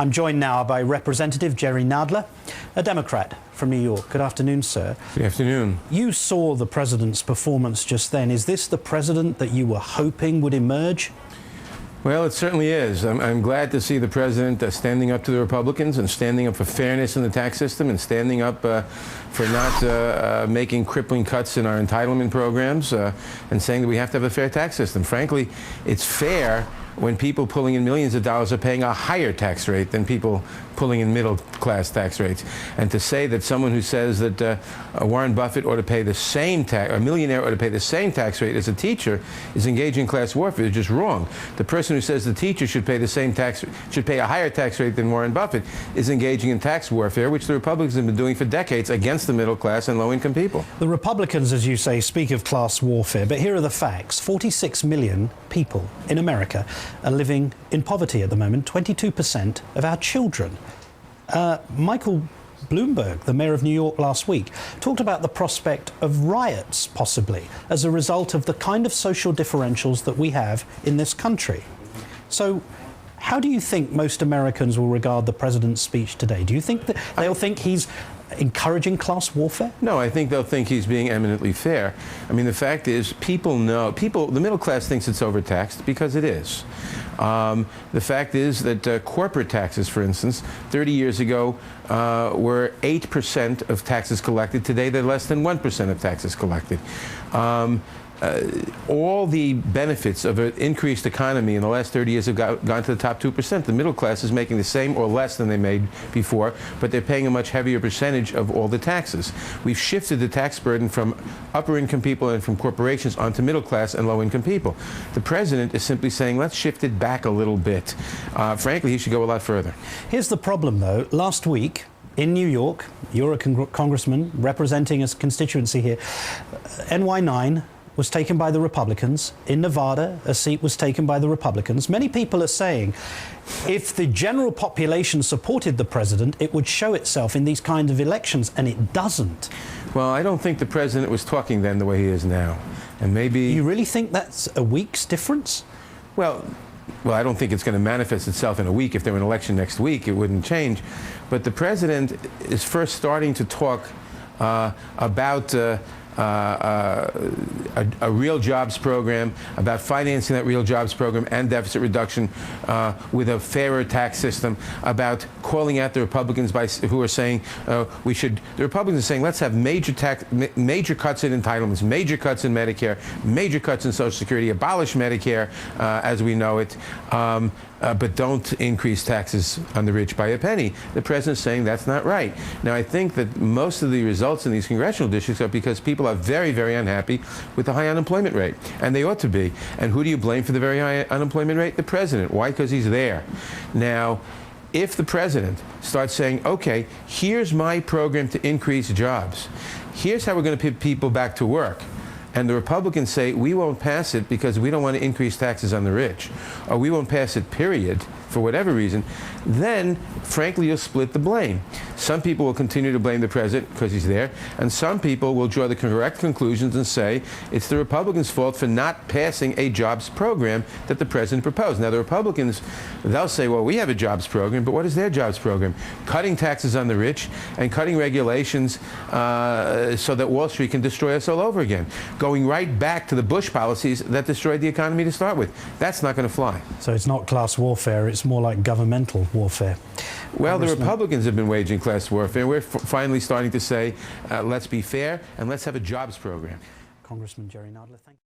I'm joined now by Representative Jerry Nadler, a Democrat from New York. Good afternoon, sir. Good afternoon. You saw the president's performance just then. Is this the president that you were hoping would emerge? Well, it certainly is. I'm glad to see the president standing up to the Republicans and standing up for fairness in the tax system and standing up for not making crippling cuts in our entitlement programs and saying that we have to have a fair tax system. Frankly, it's fair when people pulling in millions of dollars are paying a higher tax rate than people pulling in middle-class tax rates. And to say that someone who says that Warren Buffett ought to pay the same tax, a millionaire ought to pay the same tax rate as a teacher is engaging in class warfare is just wrong. The person who says the teacher should pay the same tax, should pay a higher tax rate than Warren Buffett is engaging in tax warfare, which the Republicans have been doing for decades against the middle class and low-income people. The Republicans, as you say, speak of class warfare, but here are the facts. 46 million people in America are living in poverty at the moment, 22% of our children. Michael Bloomberg, the mayor of New York last week, talked about the prospect of riots, possibly, as a result of the kind of social differentials that we have in this country. So how do you think most Americans will regard the president's speech today? Do you think that they'll think he's encouraging class warfare? No, I think they'll think he's being eminently fair. I mean, the fact is, the middle class thinks it's overtaxed because it is. The fact is that corporate taxes, for instance, 30 years ago were 8% of taxes collected. Today, they're less than 1% of taxes collected. All the benefits of an increased economy in the last 30 years have gone to the top 2%. The middle class is making the same or less than they made before, but they're paying a much heavier percentage of all the taxes. We've shifted the tax burden from upper-income people and from corporations onto middle class and low-income people. The president is simply saying, let's shift it back a little bit. Frankly, he should go a lot further. Here's the problem, though. Last week, in New York, you're a congressman representing a constituency here, NY9 was taken by the Republicans. In Nevada, a seat was taken by the Republicans. Many people are saying if the general population supported the president, it would show itself in these kinds of elections, and it doesn't. Well, I don't think the president was talking then the way he is now. And maybe... You really think that's a week's difference? Well, I don't think it's going to manifest itself in a week. If there were an election next week, it wouldn't change. But the president is first starting to talk about a real jobs program, about financing that real jobs program and deficit reduction with a fairer tax system, about calling out the Republicans who are saying the Republicans are saying let's have major cuts in entitlements, major cuts in Medicare, major cuts in Social Security, abolish Medicare as we know it, but don't increase taxes on the rich by a penny. The president's saying that's not right. Now, I think that most of the results in these congressional districts are because people are very, very unhappy with the high unemployment rate, and they ought to be. And who do you blame for the very high unemployment rate? The president. Why? Because he's there. Now, if the president starts saying, okay, here's my program to increase jobs, here's how we're going to put people back to work, and the Republicans say, we won't pass it because we don't want to increase taxes on the rich, or we won't pass it, period, for whatever reason, then, frankly, you'll split the blame. Some people will continue to blame the president because he's there, and some people will draw the correct conclusions and say it's the Republicans' fault for not passing a jobs program that the president proposed. Now, the Republicans, they'll say, well, we have a jobs program, but what is their jobs program? Cutting taxes on the rich and cutting regulations so that Wall Street can destroy us all over again. Going right back to the Bush policies that destroyed the economy to start with. That's not going to fly. So it's not class warfare, it's more like governmental warfare. Well, the Republicans have been waging class warfare. We're finally starting to say, let's be fair and let's have a jobs program. Congressman Jerry Nadler, thank you.